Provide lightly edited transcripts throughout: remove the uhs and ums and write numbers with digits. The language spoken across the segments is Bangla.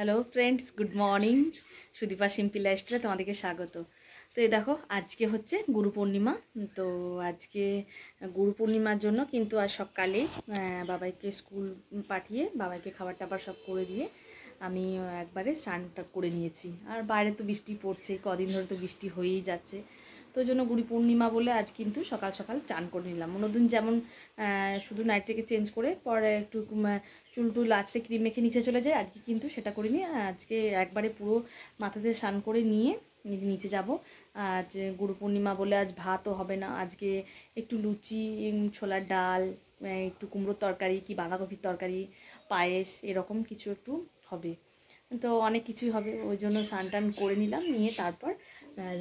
Hello friends, good morning. Sudipa simple লাইফস্টাইলে তোমাদেরকে স্বাগত। তো এই দেখো, আজকে হচ্ছে গুরু পূর্ণিমা। তো আজকে গুরু পূর্ণিমার জন্য কিন্তু আজ সকালে বাবাইকে স্কুল পাঠিয়ে বাবাইকে খাবার টাবার সব করে দিয়ে আমি একবারে স্নানটা করে নিয়েছি। আর বাইরে তো বৃষ্টি পড়ছে, কদিন ধরে তো বৃষ্টি হয়েই যাচ্ছে। তো ওই জন্য গুরু পূর্ণিমা বলে আজ কিন্তু সকাল সকাল চান করে নিলাম। অন্যদিন যেমন শুধু নাইটটাকে চেঞ্জ করে পরে একটু চুল টুল আছে ক্রিম মেখে নিচে চলে যায়, আজকে কিন্তু সেটা করিনি। আজকে একবারে পুরো মাথাতে স্নান করে নিয়ে নিচে যাব। আজ গুরু পূর্ণিমা বলে আজ ভাতও হবে না, আজকে একটু লুচি, ছোলার ডাল, একটু কুমড়োর তরকারি কি বাঁধাকপির তরকারি, পায়েস, এরকম কিছু একটু হবে। তো অনেক কিছুই হবে, ওই জন্য স্নান টান করে নিলাম, নিয়ে তারপর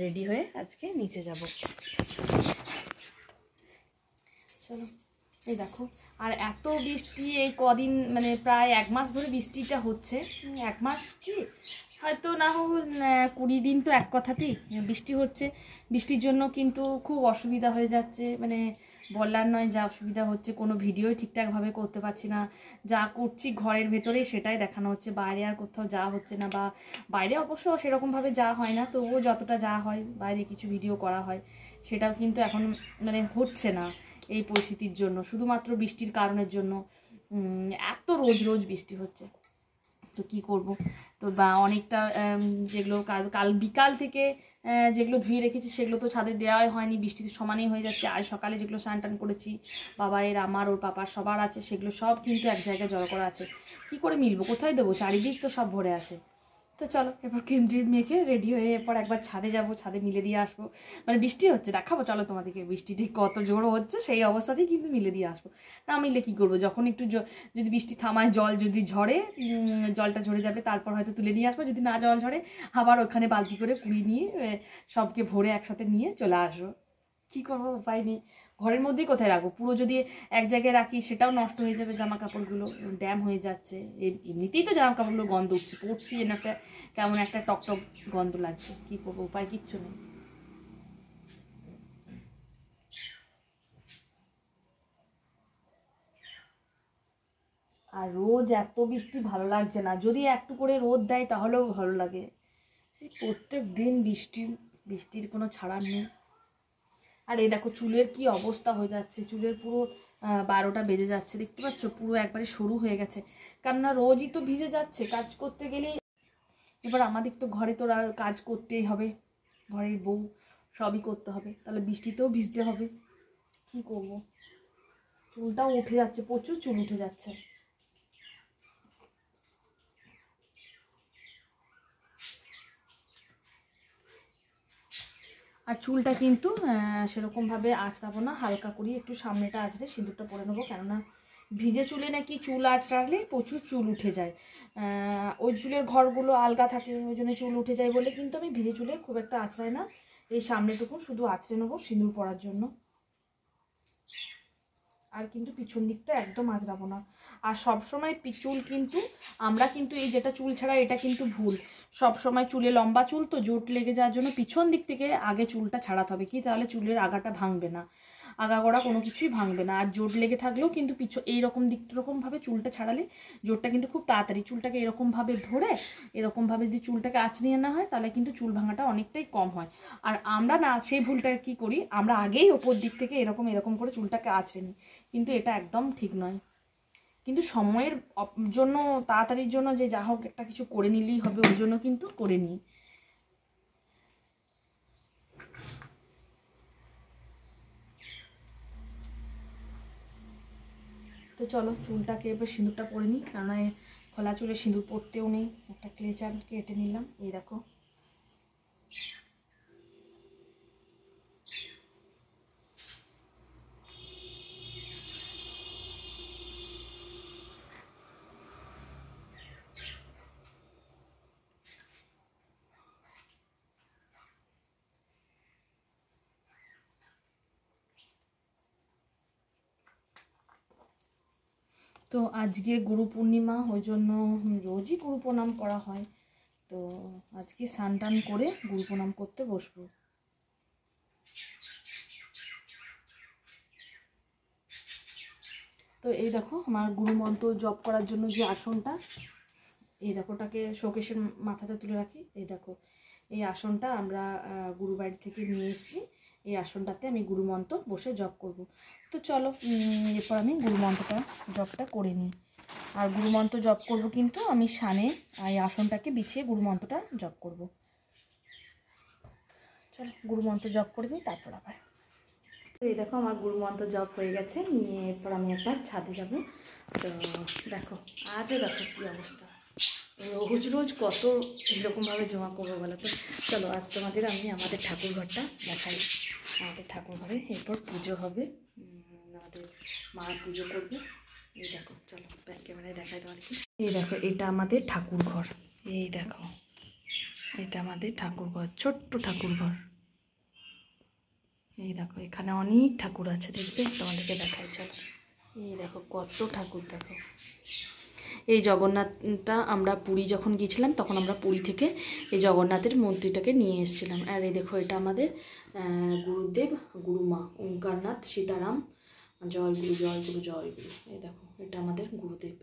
রেডি হয়ে আজকে নিচে যাব। চলো, এই দেখো। আর এত বৃষ্টি এই কদিন, মানে প্রায় 1 মাস ধরে বৃষ্টিটা হচ্ছে। 1 মাস কি, হয়তো না হোক 20 দিন তো এক কথাতেই বৃষ্টি হচ্ছে। বৃষ্টির জন্য কিন্তু খুব অসুবিধা হয়ে যাচ্ছে, মানে বলার নয় যা অসুবিধা হচ্ছে। কোনো ভিডিওই ঠিকঠাকভাবে করতে পারছি না, যা করছি ঘরের ভেতরেই সেটাই দেখানো হচ্ছে, বাইরে আর কোথাও যাওয়া হচ্ছে না। বা বাইরে অবশ্য সেরকমভাবে যাওয়া হয় না, তবুও যতটা যাওয়া হয় বাইরে কিছু ভিডিও করা হয়, সেটাও কিন্তু এখন মানে হচ্ছে না এই পরিস্থিতির জন্য, শুধুমাত্র বৃষ্টির কারণের জন্য। এত রোজ রোজ বৃষ্টি হচ্ছে, তো কি করব। তো বা অনেকটা যেগুলো কাল বিকাল থেকে যেগুলো ধুয়ে রেখেছি সেগুলো তো ছাদে দেওয়াই হয়নি, বৃষ্টিতে সমানেই হয়ে যাচ্ছে। আর সকালে যেগুলো স্নান টান করেছি বাবাইয়ের, আমার, ওর পাপার, সবার আছে, সেগুলো সব কিন্তু এক জায়গায় জড়ো করা আছে। কি করে মিলবো, কোথায় দেবো, চারিদিক তো সব ভরে আছে। তো চলো, এরপর ক্রিম ট্রিম মেখে রেডি হয়ে এরপর একবার ছাদে যাব, ছাদে মিলে দিয়ে আসবো। মানে বৃষ্টি হচ্ছে, দেখাবো চলো তোমাদেরকে বৃষ্টি ঠিক কত জোরও হচ্ছে, সেই অবস্থাতেই কিন্তু মিলে দিয়ে আসবো। না মিলে কী করবো, যখন একটু যদি বৃষ্টি থামায়, জল যদি ঝরে, জলটা ঝরে যাবে, তারপর হয়তো তুলে নিয়ে আসবো। যদি না জল ঝরে, আবার ওখানে বালতি করে কুড়ি নিয়ে সবকে ভরে একসাথে নিয়ে চলে আসবো। কী করবো, উপায় নেই। ঘরের মধ্যেই কোথায় রাখবো, পুরো যদি এক জায়গায় রাখি সেটাও নষ্ট হয়ে যাবে, জামা কাপড়গুলো ড্যাম হয়ে যাচ্ছে। এমনিতেই তো জামা কাপড়গুলো গন্ধ উঠছে, পড়ছি যেন একটা কেমন একটা টকটক গন্ধ লাগছে। কী করবো, উপায় কিচ্ছু নেই। আর রোজ এত বৃষ্টি ভালো লাগছে না, যদি একটু করে রোদ দেয় তাহলেও ভালো লাগে। সেই প্রত্যেক দিন বৃষ্টি, বৃষ্টির কোনো ছাড়ার নেই। আর এই দেখো চুলের কি অবস্থা হয়ে যাচ্ছে, চুলের পুরো 12টা বেজে যাচ্ছে, দেখতে পাচ্ছ পুরো একবারে সরু হয়ে গেছে। কেননা রোজই তো ভিজে যাচ্ছে কাজ করতে গেলেই। এবার আমাদের তো ঘরে তো কাজ করতেই হবে, ঘরের বউ, সবই করতে হবে, তাহলে বৃষ্টিতেও ভিজতে হবে। কি করব, চুলটাও উঠে যাচ্ছে, প্রচুর চুল উঠে যাচ্ছে। আর চুলটা কিন্তু সেরকমভাবে আঁচড়াবো না, হালকা করে একটু সামনেটা আঁচড়ে সিঁদুরটা পরে নেবো। কেননা ভিজে চুলে নাকি চুল আঁচড়ালে প্রচুর চুল উঠে যায়। ওই চুলের ঘরগুলো আলগা থাকে, ওই জন্য চুল উঠে যায় বলে কিন্তু আমি ভিজে চুলে খুব একটা আঁচড়াই না। এই সামনেটুকু শুধু আঁচড়ে নেবো সিঁদুর পরার জন্য। আর কিন্তু পিছন দিকটা একদম আঁচড়াবো না। আর সবসময় চুল কিন্তু, আমরা কিন্তু এই যেটা চুল ছাড়া এটা কিন্তু ভুল। সবসময় চুলে, লম্বা চুল তো জোট লেগে যাওয়ার জন্য পিছন দিক থেকে আগে চুলটা ছাড়াতে হবে, কি তাহলে চুলের আগাটা ভাঙবে না, আগাগোড়া কোনো কিছুই ভাঙবে না। আর জোট লেগে থাকলেও কিন্তু এইরকম রকমভাবে চুলটা ছাড়ালে জোটটা কিন্তু খুব তাড়াতাড়ি, চুলটাকে এরকমভাবে ধরে এরকমভাবে যদি চুলটাকে আঁচড়িয়ে না হয় তাহলে কিন্তু চুল ভাঙাটা অনেকটাই কম হয়। আর আমরা না সেই ভুলটা কি করি, আমরা আগেই ওপর দিক থেকে এরকম এরকম করে চুলটাকে আঁচড়ে নিই, কিন্তু এটা একদম ঠিক নয়। কিন্তু সময়ের জন্য, তাড়াতাড়ির জন্য যে যা হোক একটা কিছু করে নিলেই হবে, ওই জন্য কিন্তু করে নিই। তো চলো চুলটাকে এবার সিঁদুরটা পরে নিই, কারণ খোলা চুলে সিঁদুর পরতেও নেই। একটা ক্লেচার কেটে নিলাম, এই দেখো। তো আজকে গুরু পূর্ণিমা, ওই জন্য রোজই গুরু প্রণাম করা হয়। তো আজকে স্নান টান করে গুরু প্রণাম করতে বসবো। তো এই দেখো আমার গুরু মন্ত্র জপ করার জন্য যে আসনটা, এই দেখো ওটাকে শোকেসের মাথাতে তুলে রাখি। এই দেখো এই আসনটা আমরা গুরুবাড়ি থেকে নিয়ে এসেছি। এই আসনটাতে আমি গুরুমন্ত্র বসে জপ করব। তো চলো এরপর আমি গুরুমন্ত্রটা জপটা করে নিই। আর গুরুমন্ত্র জপ করব কিন্তু আমি সানে এই আসনটাকে বিছিয়ে গুরুমন্ত্রটা জপ করব। চলো গুরুমন্ত্র জপ করে দিই, তারপর আবার। তো এই দেখো আমার গুরুমন্ত্র জপ হয়ে গেছে, নিয়ে এরপর আমি একবার ছাদে যাব। তো দেখো আজও দেখো কী অবস্থা, রোজ রোজ কত এরকমভাবে জমা করবো বলো তো। চলো আজ তোমাদের আমি আমাদের ঠাকুর ঘরটা দেখাই। আমাদের ঠাকুর ঘরে এরপর পুজো হবে, আমাদের মা পুজো করবে। এই দেখো চলো ব্যাক ক্যামেরায় দেখাই তোমাদেরকে। এই দেখো এটা আমাদের ঠাকুর ঘর। এই দেখো এটা আমাদের ঠাকুর ঘর, ছোট্ট ঠাকুর ঘর। এই দেখো এখানে অনেক ঠাকুর আছে, দেখবে তোমাদেরকে দেখাই চলো। এই দেখো কত ঠাকুর দেখো। এই জগন্নাথটা আমরা পুরী যখন গিয়েছিলাম তখন আমরা পুরী থেকে এই জগন্নাথের মূর্তিটাকে নিয়ে এসেছিলাম। আর এই দেখো এটা আমাদের গুরুদেব গুরুমা ওঙ্কারনাথ সীতারাম জয় গুরু জয় গুরু জয় গুরু। এই দেখো এটা আমাদের গুরুদেব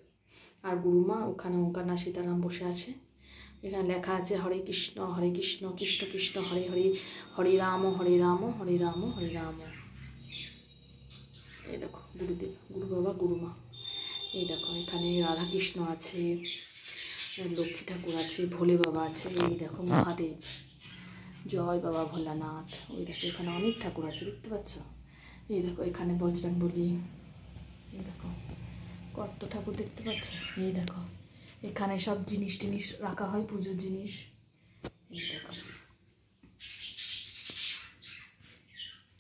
আর গুরুমা, ওখানে ওঙ্কারনাথ সীতারাম বসে আছে। এখানে লেখা আছে হরে কৃষ্ণ কৃষ্ণ কৃষ্ণ হরে হরে, হরে রাম হরে রাম হরে রাম হরে রাম। এই দেখো গুরুদেব গুরু বাবা গুরুমা। এই দেখো এখানে রাধাকৃষ্ণ আছে, লক্ষ্মী ঠাকুর আছে, ভোলে বাবা আছে। এই দেখো মহাদেব জয় বাবা ভোলানাথ। ওই দেখো এখানে অনেক ঠাকুর আছে দেখতে পাচ্ছ। এই দেখো এখানে বজরংবলী। এই দেখো কত ঠাকুর দেখতে পাচ্ছ। এই দেখো এখানে সব জিনিস টিনিস রাখা হয়, পুজোর জিনিস। এই দেখো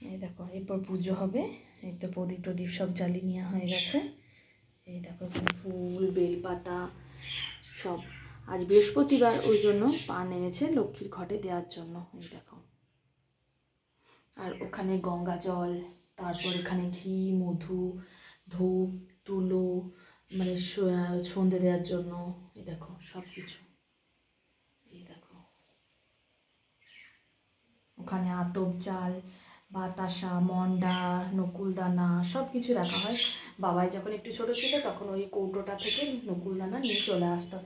এই দেখো এরপর পুজো হবে। এই তো প্রদীপ প্রদীপ সব জ্বালিয়ে নেওয়া হয়ে গেছে। এই দেখো এখানে ফুল বেলপাতা সব। আজ বৃহস্পতিবার ওই জন্য পান এনেছে লক্ষ্মীর ঘটে দেওয়ার জন্য। এই দেখো আর ওখানে গঙ্গা জল, তারপর এখানে ঘি মধু ধূপ তুলো মানে সন্ধে দেওয়ার জন্য। এই দেখো সব কিছু। এই দেখো ওখানে আতপ চাল বাতাসা মন্ডা নকুলদানা সব কিছু রাখা হয়। বাবাই যখন একটু ছোটো ছিল তখন ওই কৌটোটা থেকে নকুলদানা নিয়ে চলে আসতো।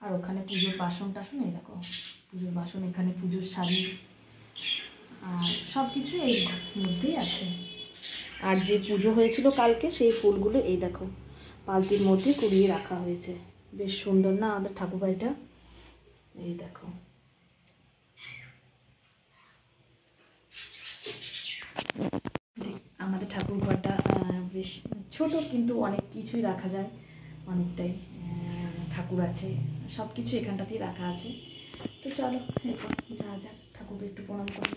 আর ওখানে পুজোর বাসন টাসন। এই দেখো পুজোর বাসন, এখানে পুজোর শাড়ি আর সব কিছু এর মধ্যেই আছে। আর যে পুজো হয়েছিল কালকে সেই ফুলগুলো এই দেখো বালতির মধ্যে কুড়িয়ে রাখা হয়েছে। বেশ সুন্দর না আমাদের ঠাকুর বাড়িটা। এই দেখো আমাদের ঠাকুর ঘরটা বেশ ছোট, কিন্তু অনেক কিছুই রাখা যায়, অনেকটাই ঠাকুর আছে, সব কিছু এখানটাতেই রাখা আছে। তো চলো এরপর যা যাক ঠাকুরকে একটু প্রণাম করি।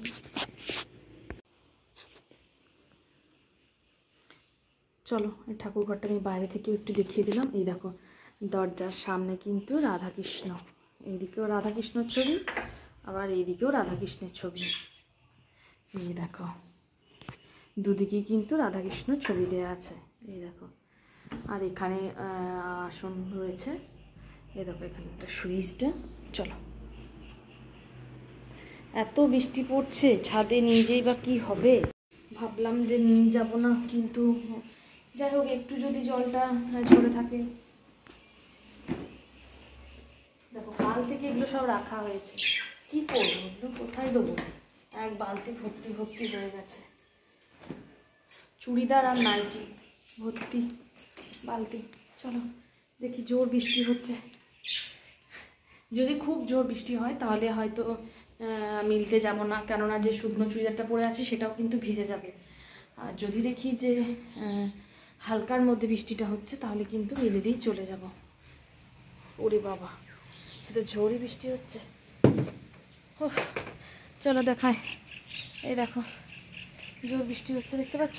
চলো এই ঠাকুর ঘরটা আমি বাইরে থেকে একটু দেখিয়ে দিলাম। এই দেখো দরজার সামনে কিন্তু রাধাকৃষ্ণ, এইদিকেও রাধাকৃষ্ণের ছবি আবার এইদিকেও রাধাকৃষ্ণের ছবি। এই দেখো দুদিকেই কিন্তু রাধাকৃষ্ণের ছবি দেওয়া আছে। এই দেখো আর এখানে আসন রয়েছে। এই দেখো এখানে একটা সুইচটা। চলো এত বৃষ্টি পড়ছে, ছাদে নিয়ে যেই বা কী হবে, ভাবলাম যে নিয়ে যাব না, কিন্তু যাই হোক একটু যদি জলটা ঝরে থাকে। দেখো কাল থেকে এগুলো সব রাখা হয়েছে, কি করবো এগুলো কোথায় দেবো, এক বালতি ভর্তি ভর্তি হয়ে গেছে। চুড়িদার আর নাইটি ভর্তি বালতি। চলো দেখি জোর বৃষ্টি হচ্ছে, যদি খুব জোর বৃষ্টি হয় তাহলে হয়তো মিলতে যাব না, কেননা যে শুকনো চুড়িদারটা পরে আছে সেটাও কিন্তু ভিজে যাবে। আর যদি দেখি যে হালকার মধ্যে বৃষ্টিটা হচ্ছে তাহলে কিন্তু মিলে দিয়েই চলে যাব। ওরে বাবা এত জোরই বৃষ্টি হচ্ছে। ও চলো দেখায়, এই দেখো জোর বৃষ্টি হচ্ছে দেখতে পাচ্ছ,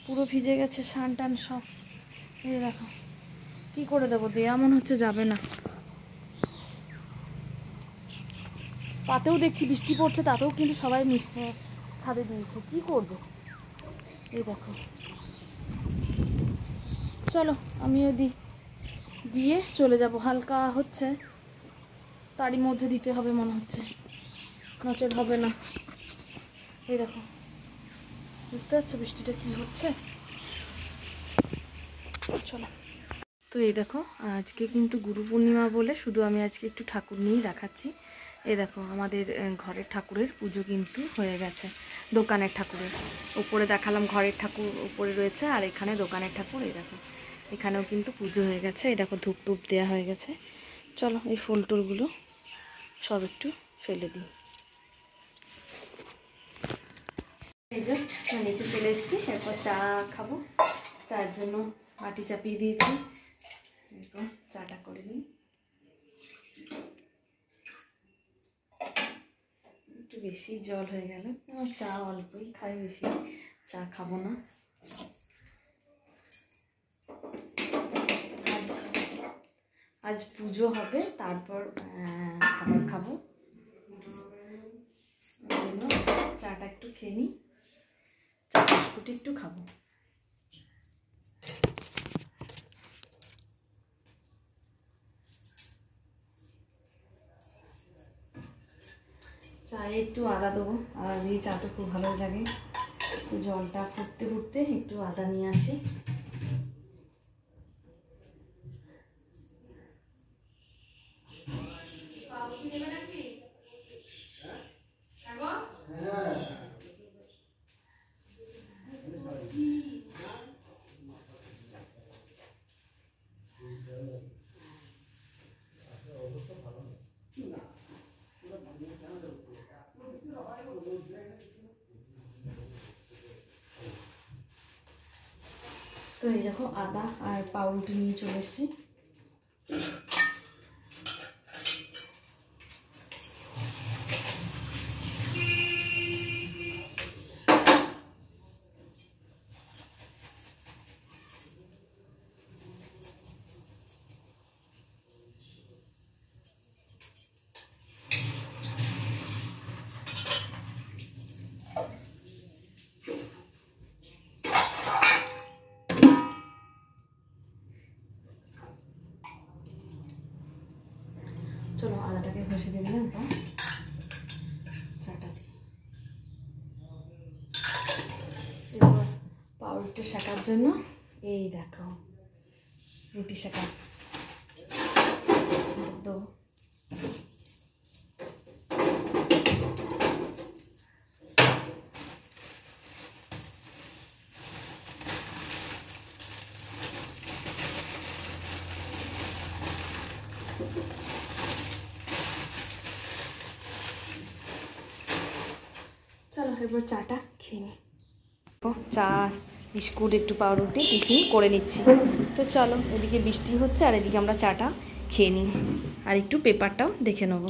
পুরো ভিজে গেছে শান টান সব। এই দেখো কী করে দেবো, দেয়া মনে হচ্ছে যাবে না। তাতেও দেখছি বৃষ্টি পড়ছে, তাতেও কিন্তু সবাই ছাদে দিয়েছে, কী করবো। এই দেখো চলো আমিও দিয়ে চলে যাব, হালকা হচ্ছে তারই মধ্যে দিতে হবে মনে হচ্ছে, নচেত হবে না। এই দেখো বুঝতে পারছো বৃষ্টিটা কী হচ্ছে। চলো তো এই দেখো আজকে কিন্তু গুরু পূর্ণিমা বলে শুধু আমি আজকে একটু ঠাকুর নিয়েই দেখাচ্ছি। এই দেখো আমাদের ঘরের ঠাকুরের পুজো কিন্তু হয়ে গেছে। দোকানের ঠাকুরের উপরে দেখালাম, ঘরের ঠাকুর উপরে রয়েছে, আর এখানে দোকানের ঠাকুর। এই দেখো এখানেও কিন্তু পুজো হয়ে গেছে। এই দেখো ধূপ টুপ দেওয়া হয়ে গেছে। চলো এই ফুল টুলগুলো সব একটু ফেলে দিই। এই যে নিচে চলে এসেছি, এরপর চা খাবো। চায়ের জন্য বাটি চাপিয়ে দিয়েছি, এরপর চাটা করে নিই। একটু বেশি জল হয়ে গেল, চা অল্পই খাই, বেশি চা খাবো না। আজ পুজো হবে, তারপর খাবার খাবো, চাটা একটু খেয়ে নিই, চা বিস্কুট একটু খাবো। চায়ে একটু আদা দেবো, আদা দিয়ে চা তো খুব ভালো লাগে। জলটা ফুটতে ফুটতে একটু আদা নিয়ে আসি। তো এই দেখো আদা আর পাউরুটি নিয়ে চলে এসেছি। চলো আদাটাকে ঘষে দিয়ে দিলাম, চাটা দিই। এবার পাউরুটি শেখার জন্য এই দেখো রুটি শেখা তো চলো এবার চাটা খেয়ে নিই। চা বিস্কুট একটু পাউরুটি টিফিন করে নিচ্ছি। তো চলো, এদিকে বৃষ্টি হচ্ছে আর এদিকে আমরা চাটা খেয়ে নিই, আর একটু পেপারটাও দেখে নেব।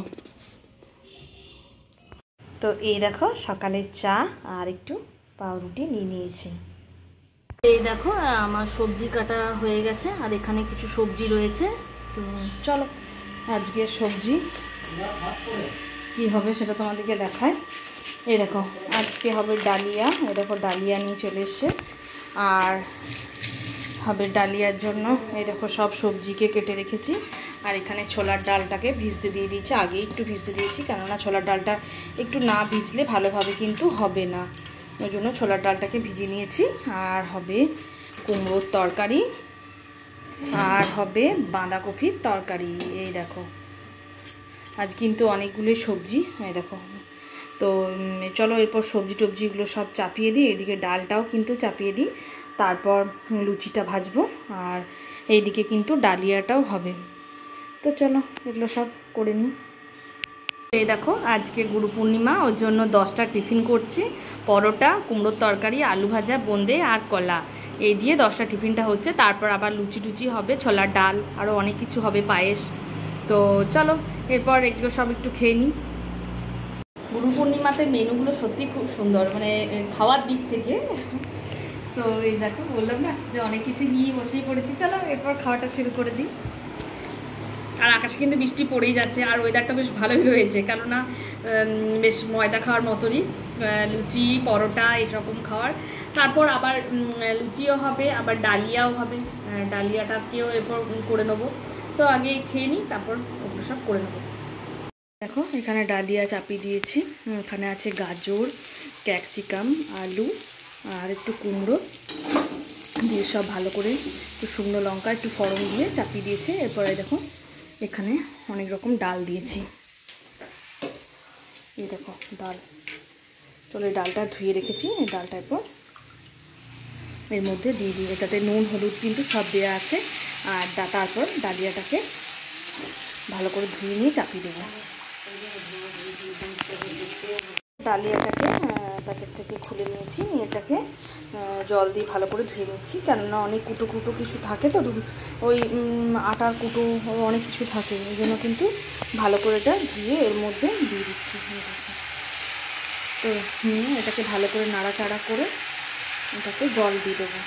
তো এই দেখো সকালের চা আর একটু পাউরুটি নিয়ে নিয়েছি। এই দেখো আমার সবজি কাটা হয়ে গেছে, আর এখানে কিছু সবজি রয়েছে। তো চলো আজকে সবজি কি হবে সেটা তোমাদেরকে দেখায়। এই দেখো আজকে হবে ডালিয়া। এই দেখো ডালিয়া নিয়ে চলে এসছে, আর হবে ডালিয়ার জন্য এই দেখো সব সবজিকে কেটে রেখেছি। আর এখানে ছোলার ডালটাকে ভিজতে দিয়ে দিয়েছি, আগে একটু ভিজতে দিয়েছি, কেননা ছোলার ডালটা একটু না ভিজলে ভালোভাবে কিন্তু হবে না, ওই জন্য ছোলার ডালটাকে ভিজিয়ে নিয়েছি। আর হবে কুমড়োর তরকারি, আর হবে বাঁধাকপির তরকারি। এই দেখো আজ কিন্তু অনেকগুলো সবজি। এই দেখো, তো চলো এরপর সবজি টবজিগুলো সব চাপিয়ে দিই, এদিকে ডালটাও কিন্তু চাপিয়ে দিই, তারপর লুচিটা ভাজবো, আর এইদিকে কিন্তু ডালিয়াটাও হবে। তো চলো এগুলো সব করে নিই। এই দেখো আজকে গুরু পূর্ণিমা, ওর জন্য 10টা টিফিন করছি। পরোটা, কুমড়োর তরকারি, আলু ভাজা, বোঁদে আর কলা, এই দিয়ে 10টা টিফিনটা হচ্ছে। তারপর আবার লুচি টুচি হবে, ছোলার ডাল, আরও অনেক কিছু হবে, পায়েস। তো চলো এরপর এগুলো সব একটু খেয়ে নিই। গুরু পূর্ণিমাতে মেনুগুলো সত্যি খুব সুন্দর, মানে খাওয়ার দিক থেকে। তো এই দেখো বললাম না যে অনেক কিছু নিয়ে বসেই পড়েছি। চলো এরপর খাওয়াটা শুরু করে দিই। আর আকাশে কিন্তু বৃষ্টি পড়েই যাচ্ছে, আর ওয়েদারটা বেশ ভালোই রয়েছে, কেননা বেশ ময়দা খাওয়ার মতনই, লুচি পরোটা এরকম খাওয়ার। তারপর আবার লুচিও হবে, আবার ডালিয়াও হবে, ডালিয়াটাকেও এরপর করে নেবো। তো আগে খেয়ে নিই, তারপর ওগুলো সব করে নেবো। দেখো এখানে ডালিয়া চাপিয়ে দিয়েছি, এখানে আছে গাজর, ক্যাপসিকাম, আলু আর একটু কুমড়ো, দিয়ে সব ভালো করে একটু শুকনো লঙ্কা একটু ফোড়ন দিয়ে চাপিয়ে দিয়েছে। এরপরে দেখো এখানে অনেক রকম ডাল দিয়েছি, এই দেখো ডাল। চলো এই ডালটা ধুয়ে রেখেছি, এই ডালটা এরপর এর মধ্যে দিয়ে দিই। এটাতে নুন হলুদ কিন্তু সব দেওয়া আছে। আর তারপর ডালিয়াটাকে ভালো করে ধুয়ে নিয়ে চাপিয়ে দেবো। ডালিয়াটাকে প্যাকেট থেকে খুলে নিয়েছি, নিয়ে এটাকে জল দিয়ে ভালো করে ধুয়ে নিচ্ছি, কেননা অনেক কুটো কুটো কিছু থাকে তো, ওই আটার কুটো অনেক কিছু থাকে, ওই জন্য কিন্তু ভালো করে এটা ধুয়ে এর মধ্যে দিয়ে দিচ্ছি। তো এটাকে ভালো করে নাড়াচাড়া করে এটাকে জল দিয়ে দেবো।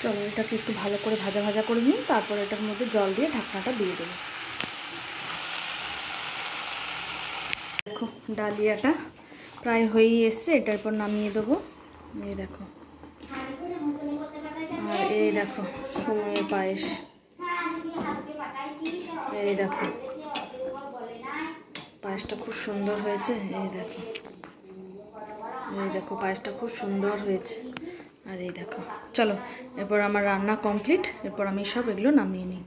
চলো এটাকে একটু ভালো করে ভাজা ভাজা করে নিই, তারপর এটার মধ্যে জল দিয়ে ঢাকনাটা দিয়ে দেবো। দেখো ডালিয়াটা প্রায় হয়েই এসছে, এটার পর নামিয়ে দেবো। এই দেখো, আর এই দেখো সময়ের পায়েস, এই দেখো পায়েসটা খুব সুন্দর হয়েছে। এই দেখো, এই দেখো পায়েসটা খুব সুন্দর হয়েছে। আর এই দেখো, চলো এরপর আমার রান্না কমপ্লিট, এরপর আমি সব এগুলো নামিয়ে নিই।